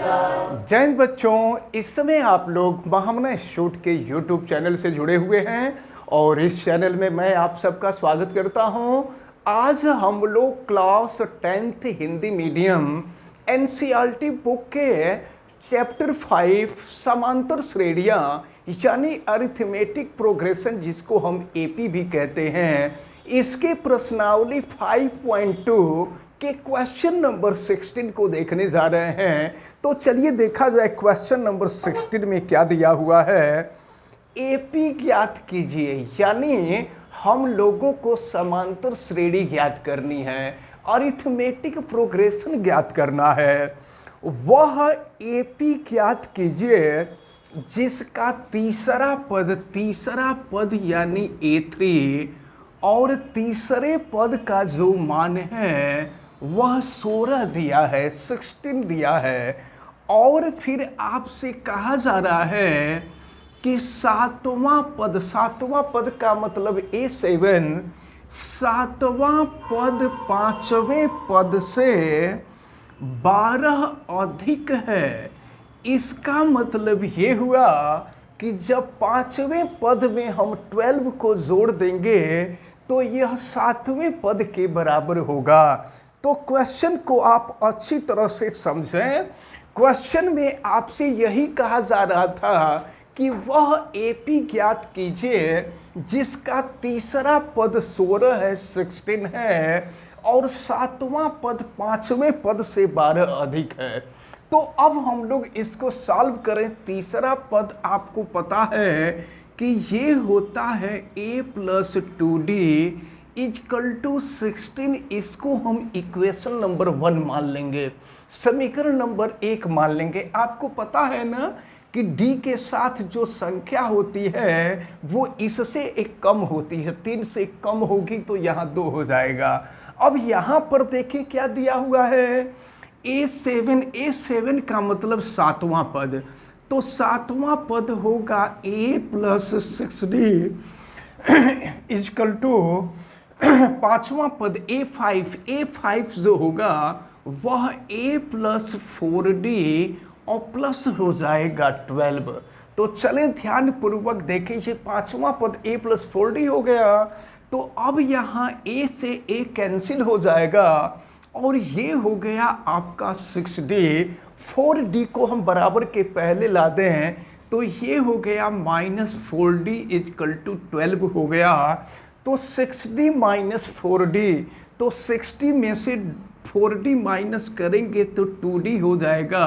जय हिंद बच्चों, इस समय आप लोग महामना शूट के YouTube चैनल से जुड़े हुए हैं और इस चैनल में मैं आप सबका स्वागत करता हूं। आज हम लोग class 10th Hindi medium NCERT book के चैप्टर 5 समांतर श्रेणियां यानी अरिथमेटिक प्रोग्रेशन, जिसको हम AP भी कहते हैं, इसके प्रश्नावली 5.2 के क्वेश्चन नंबर 16 को देखने जा रहे हैं। तो चलिए देखा जाए क्वेश्चन नंबर 16 में क्या दिया हुआ है। एपी ज्ञात कीजिए, यानी हम लोगों को समांतर श्रेणी ज्ञात करनी है, अरिथमेटिक प्रोग्रेशन ज्ञात करना है। वह एपी ज्ञात कीजिए जिसका तीसरा पद यानी A3 और तीसरे पद का जो मान है वह 16 दिया है, 16 दिया है। और फिर आपसे कहा जा रहा है कि सातवां पद का मतलब A7, सातवां पद पांचवें पद से 12 अधिक है। इसका मतलब ये हुआ कि जब पांचवें पद में हम 12 को जोड़ देंगे तो यह सातवें पद के बराबर होगा। तो क्वेश्चन को आप अच्छी तरह से समझें। क्वेश्चन में आपसे यही कहा जा रहा था कि वह एपी ज्ञात कीजिए जिसका तीसरा पद 16 है, 16 है, और सातवां पद पांचवें पद से 12 अधिक है। तो अब हम लोग इसको सॉल्व करें। तीसरा पद आपको पता है कि ये होता है a + 2d = 16। इसको हम इक्वेशन नंबर 1 मान लेंगे, समीकरण नंबर 1 मान लेंगे। आपको पता है ना कि d के साथ जो संख्या होती है वो इससे एक कम होती है, 3 से कम होगी तो यहाँ 2 हो जाएगा। अब यहाँ पर देखिए क्या दिया हुआ है, A7 का मतलब सातवां पद, तो सातवां पद होगा a + 6d = पांचवां पद A5 जो होगा वह a + 4d और प्लस हो जाएगा 12। तो चलें ध्यान पूर्वक देखिए, पांचवां पद a + 4d हो गया। तो अब यहाँ a से a कैंसिल हो जाएगा और ये हो गया आपका 6d। 4d को हम बराबर के पहले ला दें तो ये हो गया -4d = 12 हो गया। तो 6d - 4d, तो 60 में से 4d माइनस करेंगे तो 2d हो जाएगा।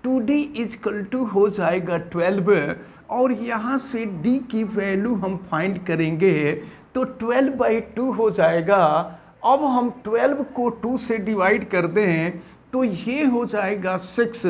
2d = हो जाएगा 12 और यहाँ से d की वैल्यू हम फाइंड करेंगे तो 12/2 हो जाएगा। अब हम 12 को 2 से डिवाइड कर दें तो ये हो जाएगा 6,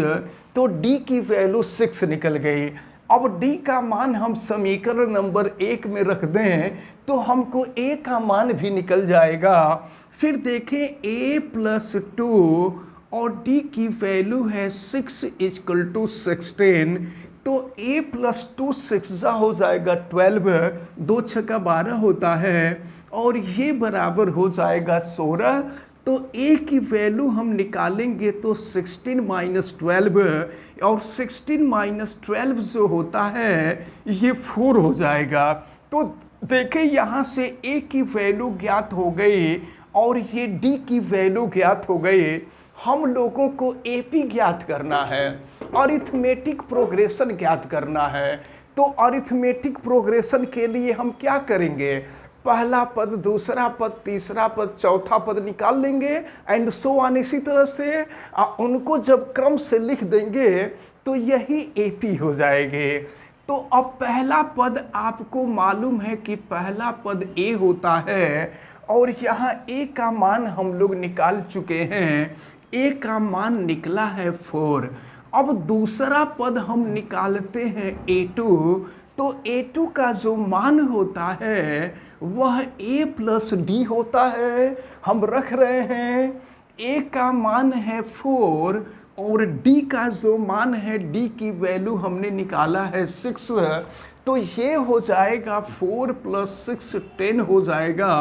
तो d की वैल्यू 6 निकल गई। अब d का मान हम समीकरण नंबर 1 में रख दें तो हमको a का मान भी निकल जाएगा। फिर देखें a + 2 और d की वैल्यू है 6 = 16, तो a + 2 6 हो जाएगा 12, 2 × 6 12 होता है और ये बराबर हो जाएगा 16। तो a की वैल्यू हम निकालेंगे तो 16 - 12 और 16 - 12 जो होता है ये 4 हो जाएगा। तो देखिए यहाँ से a की वैल्यू ज्ञात हो गई और ये d की वैल्यू ज्ञात हो गई। हम लोगों को एपी ज्ञात करना है, अरिथमेटिक प्रोग्रेशन ज्ञात करना है। तो अरिथमेटिक प्रोग्रेशन के लिए हम क्या करेंगे, पहला पद, दूसरा पद, तीसरा पद, चौथा पद निकाल लेंगे एंड सो ऑन। इसी तरह से उनको जब क्रम से लिख देंगे तो यही एपी हो जाएंगे। तो अब पहला पद आपको मालूम है कि पहला पद a होता है और यहाँ a का मान हम लोग निकाल चुके हैं। a का मान निकला है 4। अब दूसरा पद हम निकालते हैं A2, तो A2 का जो मान होता है वह a + d होता है। हम रख रहे हैं a का मान है 4 और d का जो मान है, d की वैल्यू हमने निकाला है 6, तो ये हो जाएगा 4 + 6 10 हो जाएगा।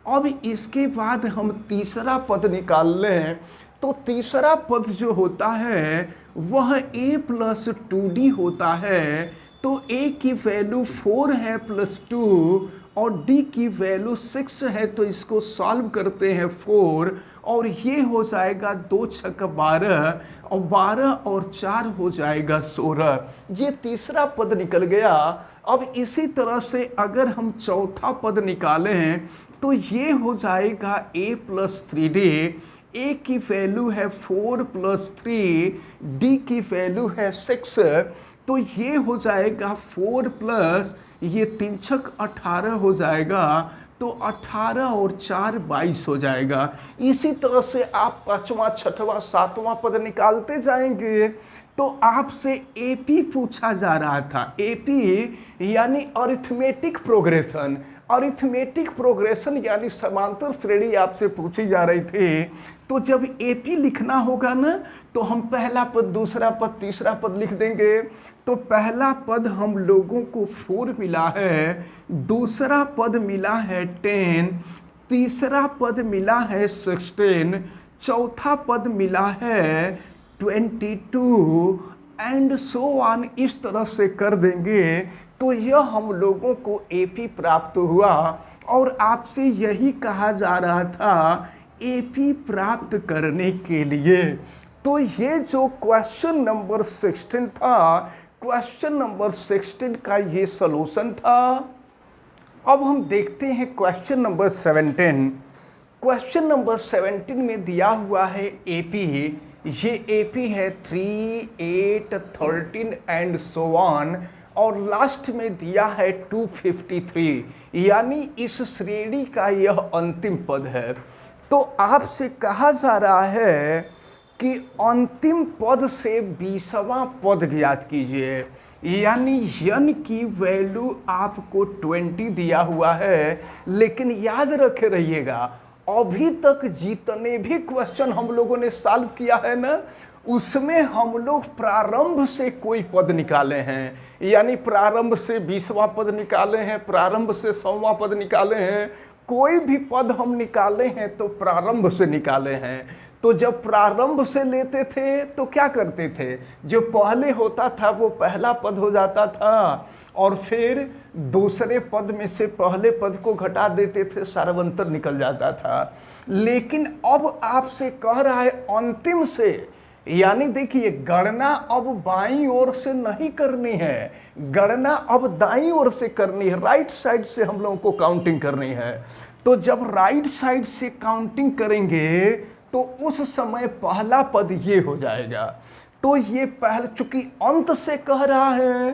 अब इसके बाद हम तीसरा पद निकाल लें तो तीसरा पद जो होता है वह a प्लस 2d होता है। तो a की वैल्यू 4 है प्लस 2 और d की वैल्यू 6 है, तो इसको सॉल्व करते हैं 4 और ये हो जाएगा 2 छक 12 और 12 और 4 हो जाएगा 16। ये तीसरा पद निकल गया। अब इसी तरह से अगर हम चौथा पद निकालें तो ये हो जाएगा a प्लस 3d। a की वैल्यू है 4 प्लस 3, d की वैल्यू है 6, तो ये हो जाएगा 4 प्लस ये 3 छक 18 हो जाएगा, तो 18 और 4 22 हो जाएगा। इसी तरह से आप पांचवा, छठवां, सातवां पद निकालते जाएंगे। तो आपसे एपी पूछा जा रहा था, एपी यानी अरिथमेटिक प्रोग्रेशन। अरिथमेटिक प्रोग्रेशन यानी समांतर श्रेणी आपसे पूछी जा रही थी। तो जब एपी लिखना होगा ना, तो हम पहला पद, दूसरा पद, तीसरा पद लिख देंगे। तो पहला पद हम लोगों को 4 मिला है, दूसरा पद मिला है 10, तीसरा पद मिला है 16, चौथा पद मिला है 22 एंड सो ऑन। इस तरह से कर देंगे तो यह हम लोगों को एपी प्राप्त हुआ। और आपसे यही कहा जा रहा था एपी प्राप्त करने के लिए। तो ये जो क्वेश्चन नंबर 16 था, क्वेश्चन नंबर 16 का ये सॉल्यूशन था। अब हम देखते हैं क्वेश्चन नंबर 17। क्वेश्चन नंबर 17 में दिया हुआ है एपी। ये एपी है 3, 8, 13 एंड सो ऑन, और लास्ट में दिया है 253, यानी इस श्रेणी का यह अंतिम पद है। तो आपसे कहा जा रहा है कि अंतिम पद से 20वां पद ज्ञात कीजिए, यानी n की वैल्यू आपको 20 दिया हुआ है। लेकिन याद रखे रहिएगा, अभी तक जितने भी क्वेश्चन हम लोगों ने सॉल्व किया है ना, उसमें हम लोग प्रारंभ से कोई पद निकाले हैं, यानी प्रारंभ से 20वां पद निकाले हैं, प्रारंभ से 100वां पद निकाले हैं। कोई भी पद हम निकाले हैं तो प्रारंभ से निकाले हैं। तो जब प्रारंभ से लेते थे तो क्या करते थे, जो पहले होता था वो पहला पद हो जाता था, और फिर दूसरे पद में से पहले पद को घटा देते थे, सार्वंतर निकल जाता था। लेकिन अब आपसे कह रहा है अंतिम से, यानी देखिए गणना अब बाईं ओर से नहीं करनी है, गणना अब दाईं ओर से करनी है, राइट साइड से हम लोगों को काउंटिंग करनी है। तो जब राइट साइड से काउंटिंग करेंगे तो उस समय पहला पद ये हो जाएगा। तो ये पहले, चूंकि अंत से कह रहा है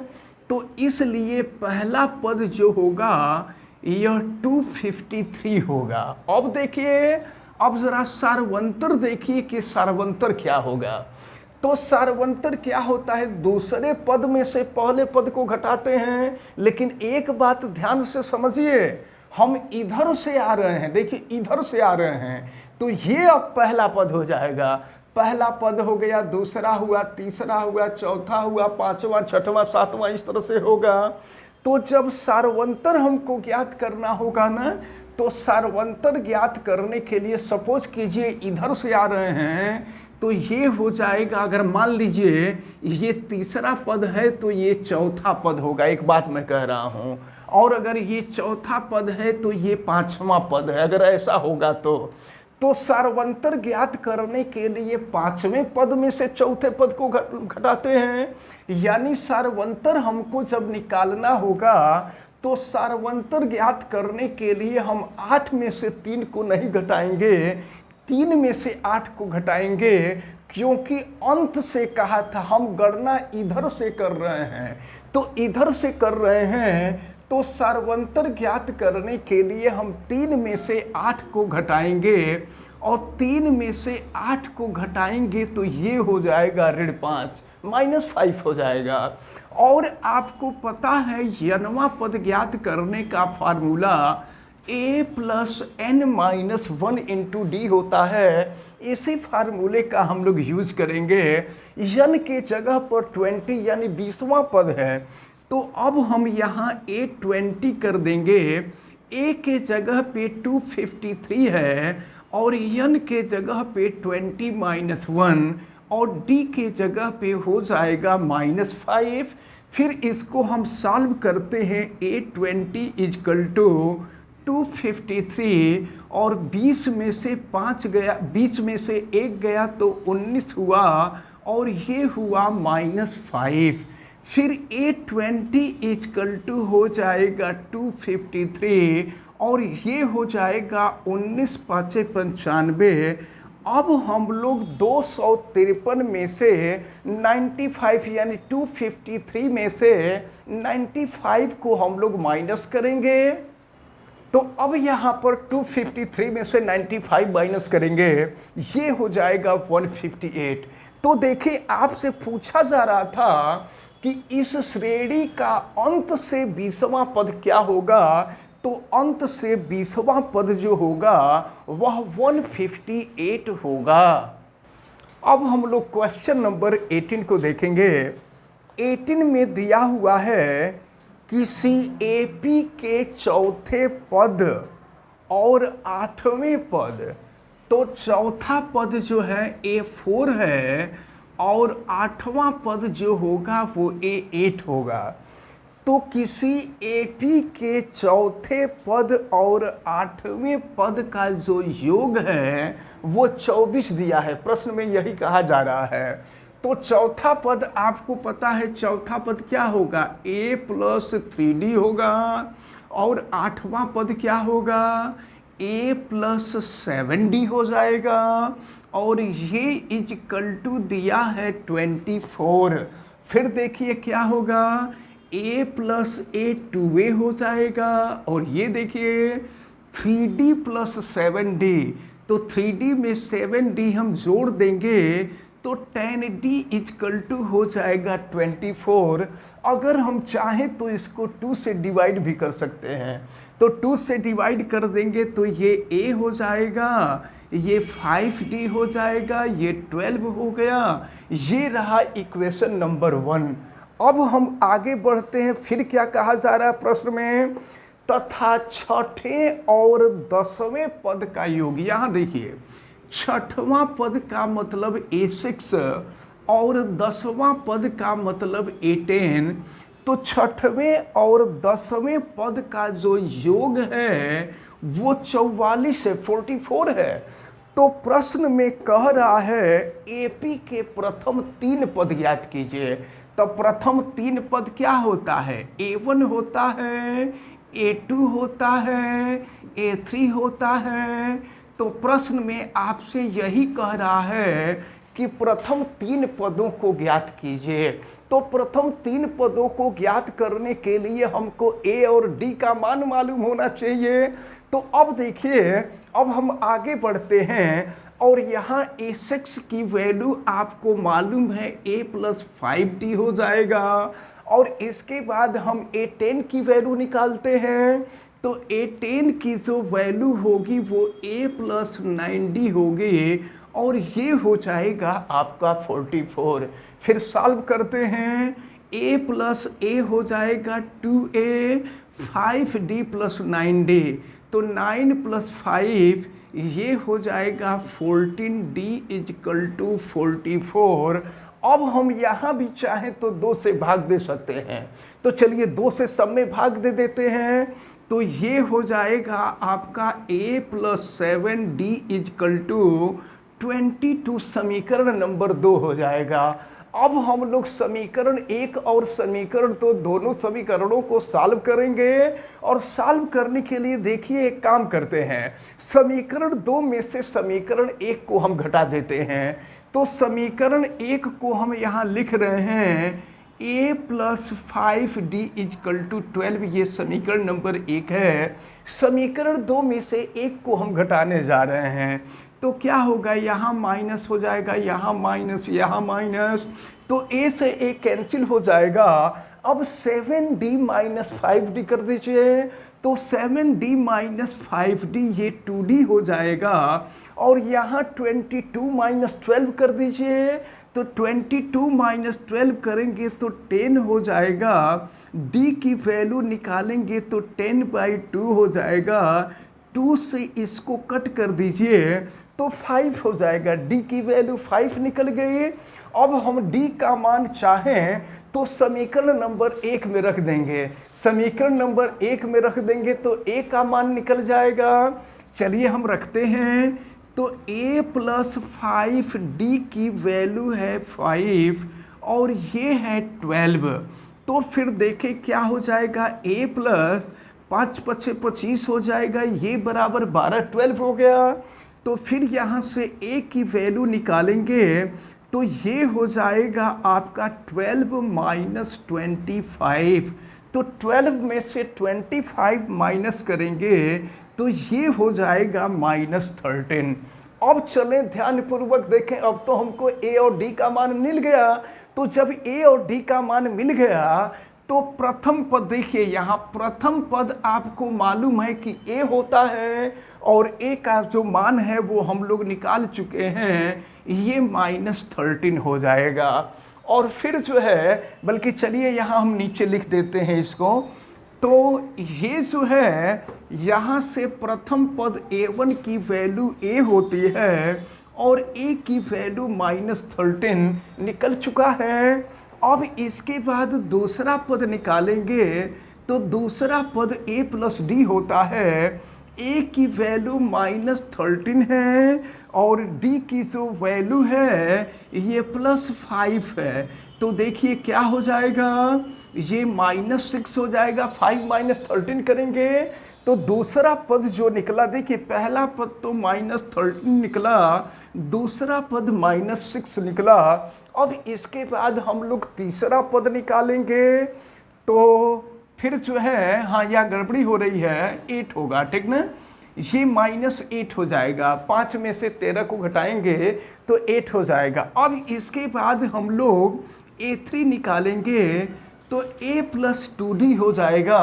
तो इसलिए पहला पद जो होगा यह 253 होगा। अब देखिए, अब जरा सार्वंतर देखिए कि सार्वंतर क्या होगा। तो सार्वंतर क्या होता है, दूसरे पद में से पहले पद को घटाते हैं। लेकिन एक बात ध्यान से समझिए, हम इधर से आ रहे हैं, देखिए इधर से आ रहे हैं, तो ये अब पहला पद हो जाएगा। पहला पद हो गया, दूसरा हुआ, तीसरा हुआ, चौथा हुआ, पांचवा, छठवां, सातवां, इस तरह से होगा। तो जब सार्वंतर हमको ज्ञात करना होगा ना, तो सार्वंतर ज्ञात करने के लिए सपोज कीजिए इधर से आ रहे हैं, तो ये हो जाएगा, अगर मान लीजिए ये तीसरा पद है तो ये चौथा पद होगा, एक बात मैं कह रहा हूँ। और अगर ये चौथा पद है तो ये पांचवा पद है, अगर ऐसा होगा तो सार्वंतर ज्ञात करने के लिए पांचवें पद में से चौथे पद को घटाते हैं। यानी सार्वंतर हमको जब निकालना होगा तो सार्वंतर ज्ञात करने के लिए हम 8 में से 3 को नहीं घटाएंगे, 3 में से 8 को घटाएंगे, क्योंकि अंत से कहा था हम गणना इधर से कर रहे हैं। तो इधर से कर रहे हैं तो सार्वंतर ज्ञात करने के लिए हम 3 में से 8 को घटाएंगे, और 3 में से 8 को घटाएंगे तो ये हो जाएगा -5, -5 हो जाएगा। और आपको पता है n वां पद ज्ञात करने का formula a plus n-1 into D होता है। इसी फार्मूले का हम लोग यूज करेंगे। n के जगह पर 20 यानी 20वां पद है, तो अब हम यहाँ a20 कर देंगे। a के जगह पे 253 है और n के जगह पे 20-1 और d के जगह पे हो जाएगा -5। फिर इसको हम सॉल्व करते हैं। A20 = 253 और 20 में से 5 गया, 20 में से 1 गया तो 19 हुआ और ये हुआ -5। फिर A20 = हो जाएगा 253 और ये हो जाएगा 19 5 95। अब हम लोग 253 में से 95 यानी 253 में से 95 को हम लोग माइनस करेंगे। तो अब यहाँ पर 253 में से 95 माइनस करेंगे, ये हो जाएगा 158। तो देखिए आपसे पूछा जा रहा था कि इस श्रेणी का अंत से 20वां पद क्या होगा, तो अंत से 20वां पद जो होगा वह 158 होगा। अब हम लोग क्वेश्चन नंबर 18 को देखेंगे। 18 में दिया हुआ है किसी एपी के चौथे पद और 8वें पद, तो चौथा पद जो है A4 है और 8वां पद जो होगा वो A8 होगा। तो किसी एपी के चौथे पद और 8वें पद का जो योग है वो 24 दिया है। प्रश्न में यही कहा जा रहा है। तो चौथा पद आपको पता है, चौथा पद क्या होगा, A + 3D होगा और 8वां पद क्या होगा, A + 7D हो जाएगा और ये = दिया है 24। फिर देखिए क्या होगा, A + A 2A हो जाएगा और ये देखिए 3D + 7D, तो 3D में 7D हम जोड़ देंगे तो 10D = हो जाएगा 24। अगर हम चाहें तो इसको 2 से डिवाइड भी कर सकते हैं, तो 2 से डिवाइड कर देंगे तो ये A हो जाएगा, ये 5D हो जाएगा, ये 12 हो गया। ये रहा इक्वेशन नंबर 1। अब हम आगे बढ़ते हैं। फिर क्या कहा जा रहा है प्रश्न में, तथा छठे और 10वें पद का योग। यहाँ देखिए, छठवां पद का मतलब A6 और 10वां पद का मतलब A10। तो छठवें और 10वें पद का जो योग है वो 44 है, 44 है। तो प्रश्न में कह रहा है एपी के प्रथम 3 पद ज्ञात कीजिए। तो प्रथम 3 पद क्या होता है, A1 होता है, A2 होता है, A3 होता है। तो प्रश्न में आपसे यही कह रहा है कि प्रथम 3 पदों को ज्ञात कीजिए। तो प्रथम 3 पदों को ज्ञात करने के लिए हमको A और D का मान मालूम होना चाहिए। तो अब देखिए, अब हम आगे बढ़ते हैं और यहाँ A6 की वैल्यू आपको मालूम है A + 5D हो जाएगा और इसके बाद हम A10 की वैल्यू निकालते हैं। तो A10 की जो वैल्यू होगी वो A + 9D होगी और ये हो जाएगा आपका 44। फिर सॉल्व करते हैं, A + A हो जाएगा 2A, 5D + 9D, तो 9 + 5 ये हो जाएगा 14D = 44। अब हम यहाँ भी चाहें तो 2 से भाग दे सकते हैं। तो चलिए 2 से सब में भाग दे देते हैं। तो ये हो जाएगा आपका A + 7D = 22, समीकरण नंबर 2 हो जाएगा। अब हम लोग समीकरण 1 और समीकरण 2 दोनों समीकरणों को सॉल्व करेंगे और सॉल्व करने के लिए देखिए एक काम करते हैं, समीकरण 2 में से समीकरण 1 को हम घटा देते हैं। तो समीकरण 1 को हम यहाँ लिख रहे हैं A + 5D = 12, ये समीकरण नंबर 1 है। समीकरण 2 में से 1 को हम घटाने जा रहे हैं। तो क्या होगा, यहाँ माइनस हो जाएगा, यहाँ माइनस, यहाँ माइनस, तो A से A कैंसिल हो जाएगा। अब 7D - 5D कर दीजिए। तो 7D - 5D ये 2D हो जाएगा और यहाँ 22 - 12 कर दीजिए। तो 22 - 12 करेंगे तो 10 हो जाएगा। D की वैल्यू निकालेंगे तो 10/2 हो जाएगा। 2 से इसको कट कर दीजिए तो 5 हो जाएगा। d की वैल्यू 5 निकल गई। अब हम d का मान चाहें तो समीकरण नंबर 1 में रख देंगे। समीकरण नंबर 1 में रख देंगे तो a का मान निकल जाएगा। चलिए हम रखते हैं तो a प्लस 5d की वैल्यू है 5 और ये है 12। तो फिर देखें क्या हो जाएगा, a प्लस 5 पचे 25 हो जाएगा, ये बराबर 12 12 हो गया। तो फिर यहाँ से a की वैल्यू निकालेंगे तो ये हो जाएगा आपका 12 माइनस 25। तो 12 में से 25 माइनस करेंगे तो ये हो जाएगा -13। अब चलें ध्यानपूर्वक देखें, अब तो हमको a और d का मान मिल गया। तो जब a और d का मान मिल गया तो प्रथम पद देखिए, यहाँ प्रथम पद आपको मालूम है कि a होता है और a का जो मान है वो हम लोग निकाल चुके हैं, ये -13 हो जाएगा। और फिर जो है, बल्कि चलिए यहाँ हम नीचे लिख देते हैं इसको। तो ये जो है यहाँ से प्रथम पद a1 की वैल्यू a होती है और a की वैल्यू -13 निकल चुका है। अब इसके बाद दूसरा पद निकालेंगे तो दूसरा पद a प्लस डी होता है। a की वैल्यू -13 है और d की जो वैल्यू है ये +5 है। तो देखिए क्या हो जाएगा, ये -6 हो जाएगा। 5 - 13 करेंगे तो दूसरा पद जो निकला, देखिए पहला पद तो -13 निकला, दूसरा पद -6 निकला। अब इसके बाद हम लोग तीसरा पद निकालेंगे तो फिर जो है, हाँ यहाँ गड़बड़ी हो रही है, 8 होगा, ठीक ना। ये -8 हो जाएगा, 5 में से 13 को घटाएंगे तो 8 हो जाएगा। अब इसके बाद हम लोग a3 निकालेंगे तो a प्लस 2d हो जाएगा।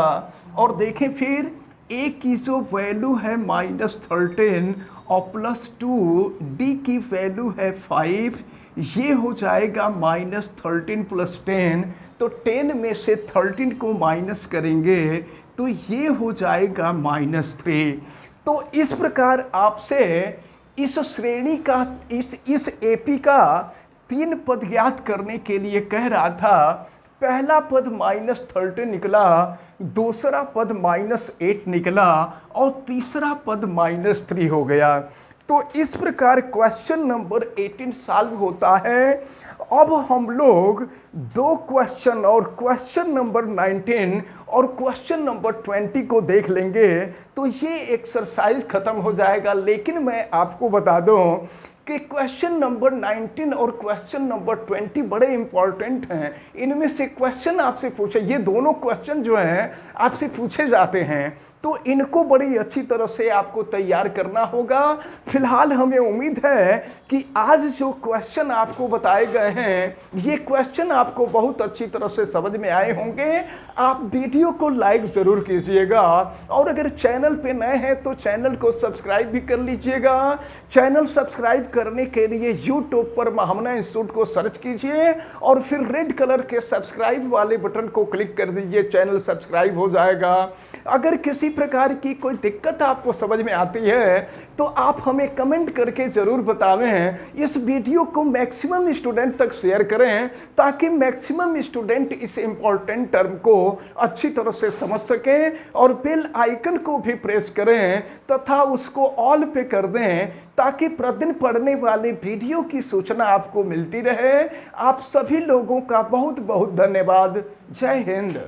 और देखें फिर a की जो वैल्यू है -13 और +2, d की वैल्यू है 5, ये हो जाएगा -13 + 10। तो 10 में से 13 को माइनस करेंगे तो ये हो जाएगा -3। तो इस प्रकार आपसे इस श्रेणी का इस एपी का 3 पद ज्ञात करने के लिए कह रहा था। पहला पद -13 निकला, दूसरा पद -8 निकला और तीसरा पद -3 हो गया। तो इस प्रकार क्वेश्चन नंबर 18 सॉल्व होता है। अब हम लोग 2 क्वेश्चन और क्वेश्चन नंबर 19 और क्वेश्चन नंबर 20 को देख लेंगे तो ये एक्सरसाइज खत्म हो जाएगा। लेकिन मैं आपको बता दूं कि क्वेश्चन नंबर 19 और क्वेश्चन नंबर 20 बड़े इंपॉर्टेंट हैं। इनमें से क्वेश्चन आपसे पूछे, ये दोनों क्वेश्चन जो हैं आपसे पूछे जाते हैं, तो इनको बड़ी अच्छी तरह से आपको तैयार करना होगा। फिलहाल हमें उम्मीद है कि आज जो क्वेश्चन आपको बताए गए हैं ये क्वेश्चन आपको बहुत अच्छी तरह से समझ में आए होंगे। आप वीडियो को लाइक ज़रूर कीजिएगा और अगर चैनल पे नए हैं तो चैनल को सब्सक्राइब भी कर लीजिएगा। चैनल सब्सक्राइब करने के लिए यूट्यूब पर महामना इंस्टीट्यूट को सर्च कीजिए और फिर रेड कलर के सब्सक्राइब वाले बटन को क्लिक कर दीजिए, चैनल सब्सक्राइब हो जाएगा। अगर किसी प्रकार की कोई दिक्कत आपको समझ में आती है तो आप हमें कमेंट करके ज़रूर बतावें। इस वीडियो को मैक्सिमम स्टूडेंट तक शेयर करें ताकि मैक्सिमम स्टूडेंट इस इम्पॉर्टेंट टर्म को अच्छी तरह से समझ सकें और बेल आइकन को भी प्रेस करें तथा उसको ऑल पे कर दें ताकि प्रतिदिन पढ़ने वाले वीडियो की सूचना आपको मिलती रहे। आप सभी लोगों का बहुत बहुत धन्यवाद। जय हिंद।